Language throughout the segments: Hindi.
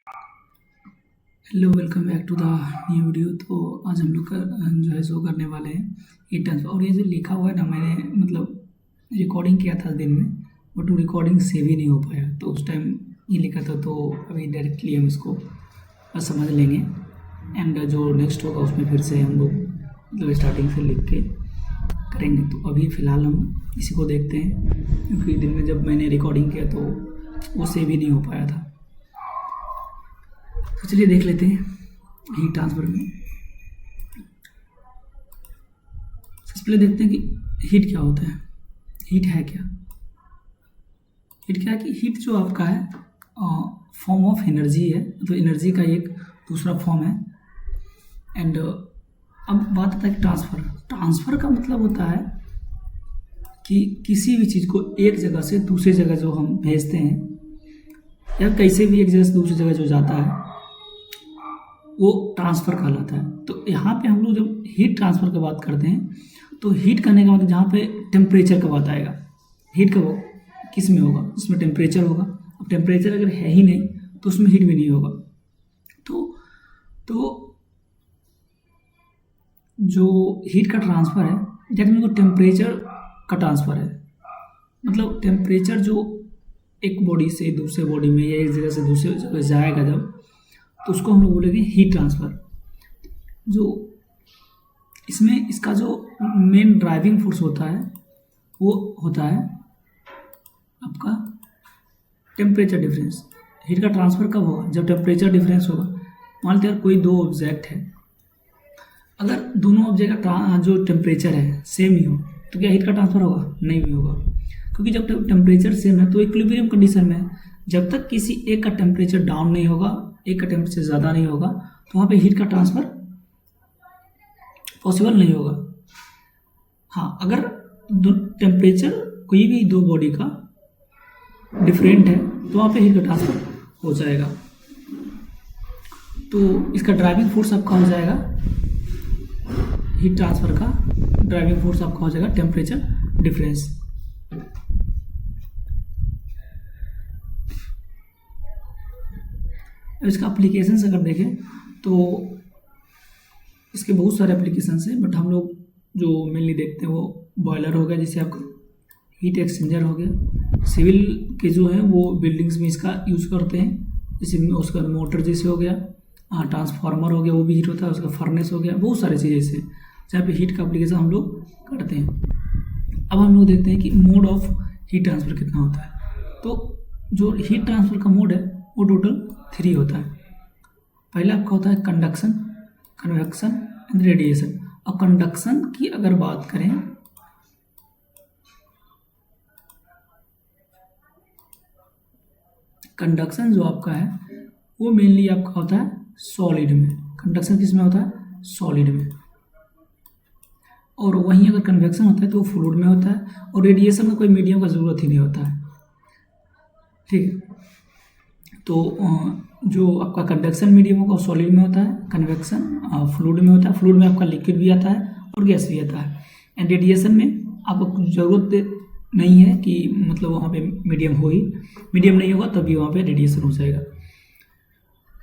Hello, welcome back to the new video. तो आज हम लोग का जो है शो करने वाले हैं हीट ट्रांसफर। और ये जो लिखा हुआ है ना, मैंने मतलब रिकॉर्डिंग किया था दिन में, बट वो रिकॉर्डिंग सेव ही नहीं हो पाया। तो उस टाइम ये लिखा था, तो अभी डायरेक्टली हम इसको समझ लेंगे। एंड जो नेक्स्ट होगा उसमें फिर से हम लोग मतलब स्टार्टिंग से लिख के करेंगे। तो अभी फ़िलहाल हम इसी को देखते हैं, क्योंकि दिन में जब मैंने रिकॉर्डिंग किया तो वो सेव ही नहीं हो पाया था। तो चलिए देख लेते हैं हीट ट्रांसफर में। सबसे पहले देखते हैं कि हीट क्या होता है। हीट है क्या? हीट क्या है कि हीट जो आपका है फॉर्म ऑफ एनर्जी है, मतलब एनर्जी का एक दूसरा फॉर्म है। एंड अब बात आता है कि ट्रांसफ़र का मतलब होता है कि किसी भी चीज़ को एक जगह से दूसरी जगह जो हम भेजते हैं, या कैसे भी एक जगह से दूसरी जगह जो जाता है, वो ट्रांसफ़र कहलाता है। तो यहाँ पे हम लोग जब हीट ट्रांसफ़र की बात करते हैं, तो हीट करने का मतलब जहाँ पे टेम्परेचर का बात आएगा। हीट का वो किस में होगा? उसमें टेम्परेचर होगा। अब टेम्परेचर अगर है ही नहीं तो उसमें हीट भी नहीं होगा। तो जो हीट का ट्रांसफ़र है, दैट मीन टेम्परेचर का ट्रांसफ़र है। मतलब टेम्परेचर जो एक बॉडी से दूसरे बॉडी में या एक जगह से दूसरे जगह जाएगा जब, तो उसको हम लोग बोलेंगे हीट ट्रांसफ़र। जो इसमें इसका जो मेन ड्राइविंग फोर्स होता है वो होता है आपका टेम्परेचर डिफरेंस। हीट का ट्रांसफ़र कब होगा? जब टेम्परेचर डिफरेंस होगा। मान लीजिए कोई दो ऑब्जेक्ट है, अगर दोनों ऑब्जेक्ट का जो टेम्परेचर है सेम ही हो, तो क्या हीट का ट्रांसफ़र होगा? नहीं भी होगा, क्योंकि जब टेम्परेचर सेम है तो इक्विलिब्रियम कंडीशन में है। जब तक किसी एक का टेम्परेचर डाउन नहीं होगा, एक का टेम्परेचर ज़्यादा नहीं होगा, तो वहाँ पे हीट का ट्रांसफ़र पॉसिबल नहीं होगा। हाँ, अगर टेम्परेचर कोई भी दो बॉडी का डिफरेंट है तो वहाँ पे हीट का ट्रांसफ़र हो जाएगा। तो इसका ड्राइविंग फोर्स आपका हो जाएगा, हीट ट्रांसफ़र का ड्राइविंग फोर्स आपका हो जाएगा टेम्परेचर डिफरेंस। इसका एप्लीकेशंस अगर देखें तो इसके बहुत सारे एप्लीकेशंस हैं, बट हम लोग जो मेनली देखते हैं वो बॉयलर हो गया, जैसे आपका हीट एक्सचेंजर हो गया। सिविल के जो है वो बिल्डिंग्स में इसका यूज़ करते हैं, जैसे उसका मोटर जैसे हो गया, ट्रांसफार्मर हो गया, वो भी हीट होता है। उसका फर्नेस हो गया, बहुत सारी चीज़ें से जहाँ पे हीट का एप्लीकेशन हम लोग करते हैं। अब हम लोग देखते हैं कि मोड ऑफ हीट ट्रांसफ़र कितना होता है। तो जो हीट ट्रांसफ़र का मोड है वो टोटल 3 होता है। पहला आपका होता है कंडक्शन, कन्वेक्शन एंड रेडिएशन। अब कंडक्शन की अगर बात करें, कंडक्शन जो आपका है वो मेनली आपका होता है सॉलिड में। कंडक्शन किस में होता है? सॉलिड में। और वहीं अगर कन्वेक्शन होता है तो वो फ्लूइड में होता है। और रेडिएशन में कोई मीडियम का ज़रूरत ही नहीं होता है, ठीक है। तो जो आपका कंडक्शन मीडियम होगा सॉलिड में होता है, कन्वेक्शन फ्लूइड में होता है। फ्लूइड में आपका लिक्विड भी आता है और गैस भी आता है। एंड रेडिएशन में आपको ज़रूरत नहीं है कि मतलब वहाँ पे मीडियम हो ही, मीडियम नहीं होगा तभी वहाँ पे रेडिएशन हो जाएगा।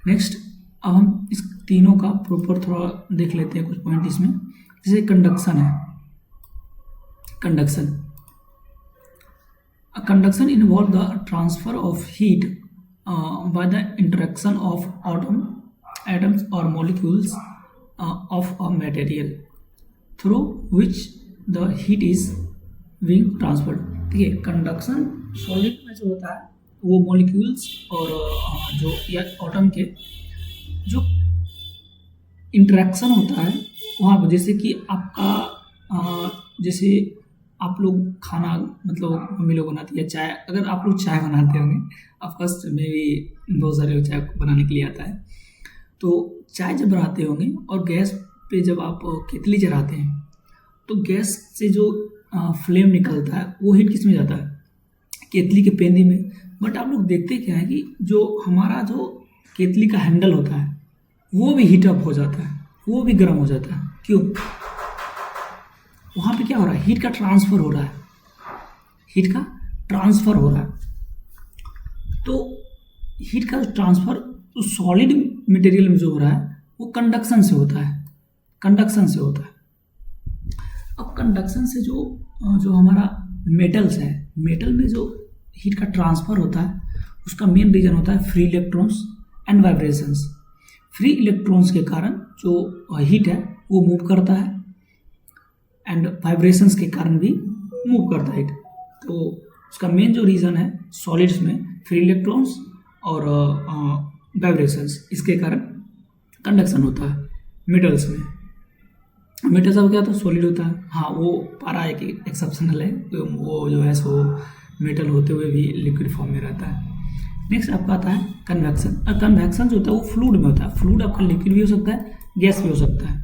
नेक्स्ट, अब हम इस तीनों का प्रॉपर थोड़ा देख लेते हैं कुछ पॉइंट इसमें। जैसे कंडक्शन है, conduction involve the transfer of heat by the interaction of atoms or molecules of a material through which the heat is being transferred। ठीक है, कंडक्शन सॉलिड में जो होता है वो मॉलिक्यूल्स और जो या एटम के जो इंटरेक्शन होता है वहाँ पर, जैसे कि आपका जैसे आप लोग खाना मतलब मम्मी लोग बनाती है चाय, अगर आप लोग चाय बनाते होंगे, ऑफकोर्स में भी बहुत सारे लोग चाय बनाने के लिए आता है। तो चाय जब बनाते होंगे और गैस पे जब आप केतली जलाते हैं तो गैस से जो फ्लेम निकलता है वो हीट किस में जाता है? केतली के पेंदी में। बट आप लोग देखते क्या है कि जो हमारा जो केतली का हैंडल होता है वो भी हीट अप हो जाता है, वो भी गर्म हो जाता है। क्यों? वहाँ पे क्या हो रहा है? हीट का ट्रांसफ़र हो रहा है, हीट का ट्रांसफ़र हो रहा है। तो हीट का ट्रांसफ़र तो सॉलिड मटेरियल में जो हो रहा है वो कंडक्शन से होता है, कंडक्शन से होता है। अब कंडक्शन से जो हमारा मेटल्स है, मेटल में जो हीट का ट्रांसफर होता है उसका मेन रीजन होता है free electrons and vibrations. Free electrons के कारण जो हीट है वो मूव करता है एंड वाइब्रेशंस के कारण भी मूव करता है हीट। तो उसका मेन जो रीज़न है सॉलिड्स में फ्री इलेक्ट्रॉन्स और वाइब्रेशंस, इसके कारण कंडक्शन होता है। मेटल्स में, मेटल्स अब क्या होता है, सॉलिड होता है। हाँ, वो पारा एक एक्सेप्शनल है, तो वो जो है सो मेटल होते हुए भी लिक्विड फॉर्म में रहता है। नेक्स्ट आपका आता है कन्वेक्शन। और कन्वेक्शन जो होता है वो फ्लूइड में होता है। फ्लूइड आपका लिक्विड भी हो सकता है, गैस भी हो सकता है,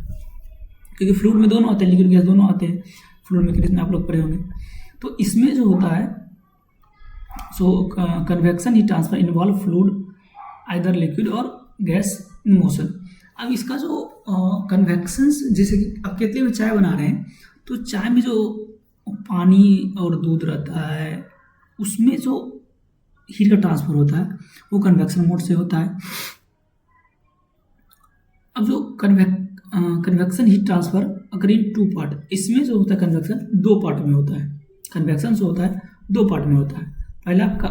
क्योंकि फ्लूइड में दोनों आते हैं, लिक्विड गैस दोनों आते हैं। फ्लूइड में कितने आप लोग पढ़े होंगे। तो इसमें जो होता है so convection heat transfer involve fluid either liquid और गैस इन मोशन। अब इसका जो कन्वेक्शंस, जैसे कि आप केतली में चाय बना रहे हैं तो चाय में जो पानी और दूध रहता है उसमें जो हीट का ट्रांसफर होता है वो कन्वेक्शन मोड से होता है। अब जो कन्वेक्शन हीट ट्रांसफर अगर इन टू पार्ट, इसमें जो होता है कन्वेक्शन दो पार्ट में होता है। कन्वेक्शन जो होता है दो पार्ट में होता है। पहला आपका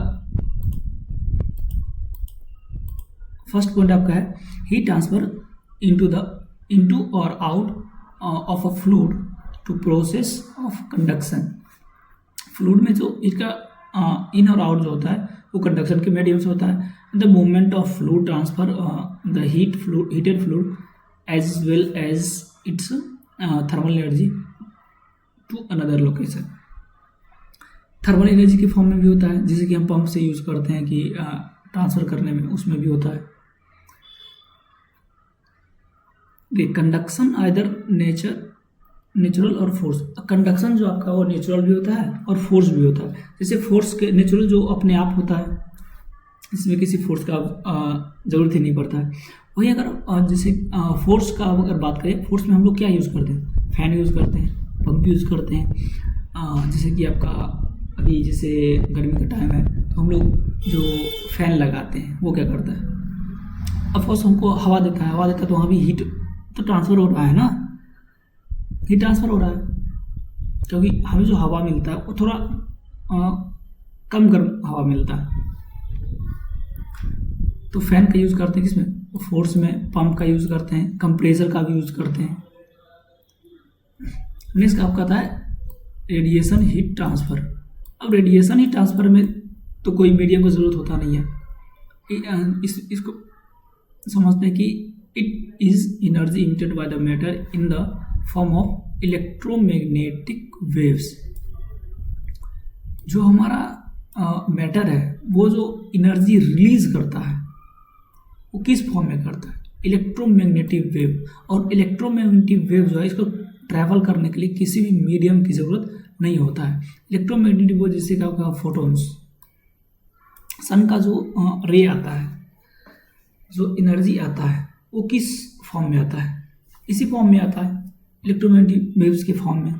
फर्स्ट पॉइंट आपका है हीट ट्रांसफर इनटू और out of a fluid to process of conduction. Fluid में जो इसका इन और आउट जो होता है वो कंडक्शन के मीडियम से होता है। The movement of fluid transfer the heated fluid as well as its thermal energy to another location. Thermal energy के फॉर्म में भी होता है, जैसे कि हम पंप से यूज करते हैं कि ट्रांसफर करने में, उसमें भी होता है। कंडक्शन आइदर नेचुरल और फोर्स। कंडक्शन जो आपका वो नेचुरल भी होता है और फोर्स भी होता है। जैसे फोर्स के नेचुरल जो अपने आप होता है, इसमें किसी फोर्स का ज़रूरत ही नहीं पड़ता है। वही अगर जैसे फोर्स का अगर बात करें, फोर्स में हम लोग क्या यूज़ करते हैं, फैन यूज़ करते हैं, पंप यूज़ करते हैं। जैसे कि आपका अभी जैसे गर्मी का टाइम है तो हम लोग जो फैन लगाते हैं वो क्या करता है, ऑफकोर्स हमको हवा देता है, तो वहाँ भी हीट तो ट्रांसफ़र हो रहा है ना, हीट ट्रांसफ़र हो रहा है, क्योंकि हमें जो हवा मिलता है वो थोड़ा कम गर्म हवा मिलता है। तो फैन का यूज़ करते हैं किसमें, फोर्स में। पंप का यूज़ करते हैं, कंप्रेसर का भी यूज़ करते हैं। नेक्स्ट आपका आता है रेडिएशन हीट ट्रांसफ़र। अब रेडिएशन हीट ट्रांसफ़र में तो कोई मीडियम की ज़रूरत होता नहीं है। इसको समझते हैं कि it is energy emitted by the matter in the form of electromagnetic waves. जो हमारा मैटर है वो जो एनर्जी रिलीज करता है वो किस फॉर्म में करता है, इलेक्ट्रोमैग्नेटिक वेव। और इलेक्ट्रोमैग्नेटिक वेव जो है इसको ट्रैवल करने के लिए किसी भी मीडियम की ज़रूरत नहीं होता है। इलेक्ट्रोमैग्नेटिक वेव जैसे क्या होगा, फोटोन्स, सन का जो रे आता है, जो एनर्जी आता है वो किस फॉर्म में आता है, इसी फॉर्म में आता है, इलेक्ट्रोमैग्नेटिक वेव्स के फॉर्म में।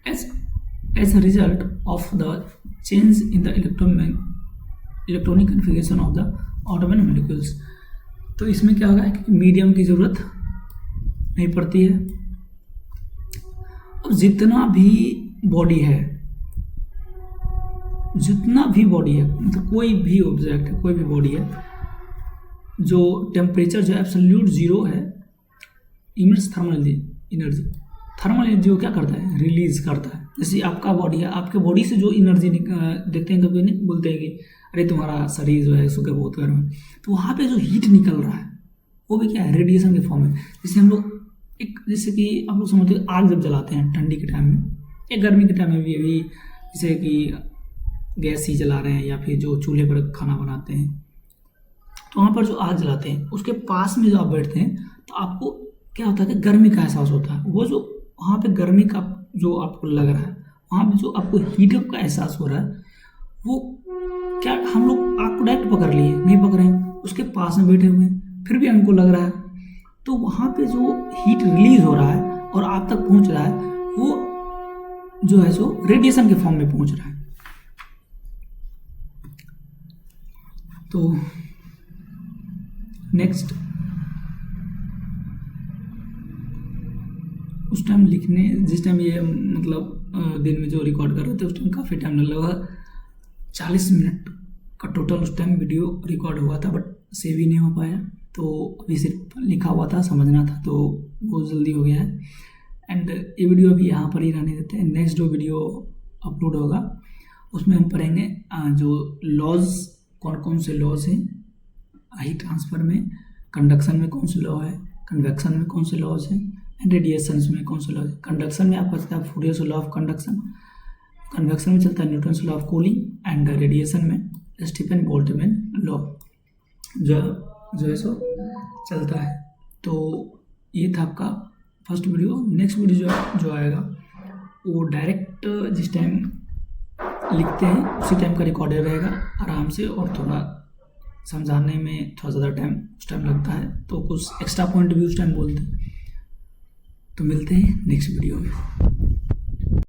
As a result of the change in the electronic configuration of the atomic molecules. तो इसमें क्या होगा कि मीडियम की ज़रूरत नहीं पड़ती है। अब जितना भी बॉडी है, मतलब कोई भी ऑब्जेक्ट है, कोई भी बॉडी है, जो टेम्परेचर जो एब्सोल्यूट जीरो है, emits thermal energy. Thermal energy वो क्या करता है, रिलीज करता है। जैसे आपका बॉडी है, आपके बॉडी से जो एनर्जी देखते हैं, कभी नहीं बोलते हैं कि अरे तुम्हारा शरीर जो है सुबह बहुत गर्म है, तो वहाँ पे जो हीट निकल रहा है वो भी क्या है, रेडिएशन के फॉर्म में। जैसे हम लोग जैसे कि आप लोग समझते हैं आग जब जलाते हैं ठंडी के टाइम में या गर्मी के टाइम में भी, अभी जैसे कि गैस ही जला रहे हैं या फिर जो चूल्हे पर खाना बनाते हैं, तो वहाँ पर जो आग जलाते हैं उसके पास में जो आप बैठते हैं तो आपको क्या होता है कि गर्मी का एहसास होता है। वो जो वहाँ पे गर्मी का जो आपको लग रहा है, वहाँ पे जो आपको हीटअप का एहसास हो रहा है, वो क्या हम लोग आग को डायरेक्ट पकड़ लिए नहीं पकड़ रहे हैं, उसके पास में बैठे हुए हैं, फिर भी हमको लग रहा है। तो वहाँ पे जो हीट रिलीज हो रहा है और आप तक पहुँच रहा है, वो जो है सो रेडिएशन के फॉर्म में पहुँच रहा है। तो नेक्स्ट उस टाइम लिखने, जिस टाइम ये मतलब दिन में जो रिकॉर्ड कर रहे थे उस टाइम काफ़ी टाइम लगा, 40 मिनट का टोटल उस टाइम वीडियो रिकॉर्ड हुआ था, बट सेव ही नहीं हो पाया। तो अभी सिर्फ लिखा हुआ था, समझना था, तो बहुत जल्दी हो गया है। एंड ये वीडियो अभी यहाँ पर ही रहने देते हैं। नेक्स्ट जो वीडियो अपलोड होगा उसमें हम पढ़ेंगे जो लॉज, कौन कौन से लॉज हैं हीट ट्रांसफ़र में, कंडक्शन में कौन से लॉ है, कन्वेक्शन में कौन से लॉज हैं, एंड रेडिएशन में कौन से लॉज है। कंडक्शन में आपका चलता है फूरियर्स लॉ ऑफ कंडक्शन, कन्वेक्शन में चलता है Newton's law of cooling, and radiation में स्टीफन बोल्ट्जमैन लॉ जो है सो चलता है। तो ये था आपका फर्स्ट वीडियो। नेक्स्ट वीडियो जो आएगा वो डायरेक्ट जिस टाइम लिखते हैं उसी टाइम का रिकॉर्डेड रहेगा आराम से, और थोड़ा समझाने में थोड़ा ज़्यादा टाइम उस टाइम लगता है, तो कुछ एक्स्ट्रा पॉइंट भी उस टाइम बोलते हैं। तो मिलते हैं नेक्स्ट वीडियो में।